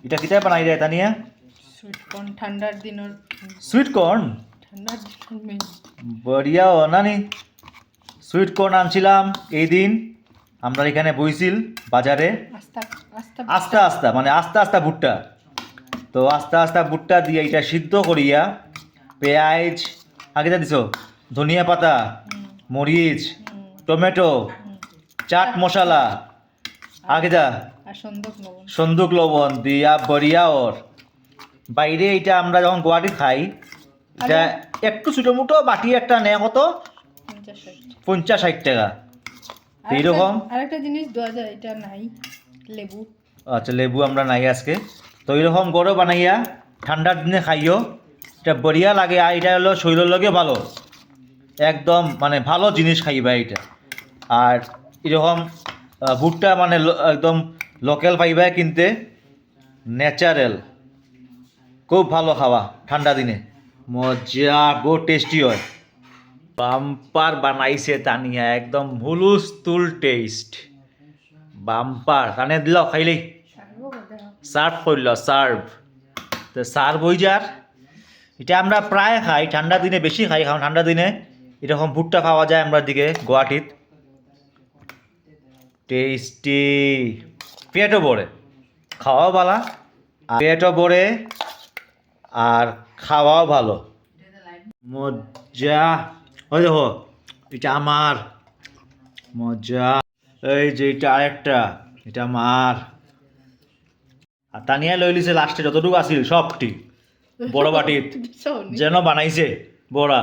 এটা কিতা বানাই রে তানিয়া? সুইট কর্ন ঠান্ডার দিনের সুইট কর্ন ঠান্ডার দিনের মেনু। বড়িয়া ও নানি সুইট কর্ন আনছিলাম এই দিন আমরা এখানে বইছিল বাজারে আস্তা আস্তা আস্তা আস্তা মানে আস্তা আস্তা ভুট্টা তো আস্তা আস্তা ভুট্টা দিয়ে এটা সিদ্ধ করিয়া পেঁয়াজ আগে দিছ ধনিয়া পাতা মরিচ টমেটো চাট মশলা আগে যা আর সন্দক লবণ। সন্দুক লবণ দিয়া বড়িয়া ওর বাইরে এটা আমরা যখন গুয়াহাটি খাই এটা একটু ছোটো মুটো বাটি একটা নেয় কত 50-60 টাকা তো এইরকম। আরেকটা জিনিস দেওয়া যায়, এটা নাই, লেবু। আচ্ছা লেবু আমরা নাই আজকে তো এইরকম গরো বানাইয়া ঠান্ডার দিনে খাইও এটা বড়িয়া লাগে আর এটা হলো শরীরের লগে ভালো একদম মানে ভালো জিনিস খাইবা এটা। আর এরকম ভুট্টা মানে একদম লোকাল পাইবা কিনতে ন্যাচারাল খুব ভালো খাওয়া ঠান্ডা দিনে মজা গো টেস্টি হয়। বাম্পার বানাইছে তানিয়া একদম হুলুস্থুল টেস্ট বাম্পার কানে দিল খাইলেই সার্ভ করল সার্ভ তো সার্ভ হয়ে যার এটা আমরা প্রায় খাই ঠান্ডা দিনে বেশি খাই কারণ ঠান্ডা দিনে এরকম ভুট্টা পাওয়া যায় আমরা দিকে গুয়াহাটিত টেস্টি পেটও ভরে খাওয়াও ভালো আর পেটও ভরে আর খাওয়াও ভালো মজা। ওই দেখো এটা আমার মজা এই যে এটা আরেকটা এটা আমার আর তানিয়া লই লিছে লাস্টে যতটুকু আছিল সবটি বড় বাটিত যেন বানাইছে বড়া।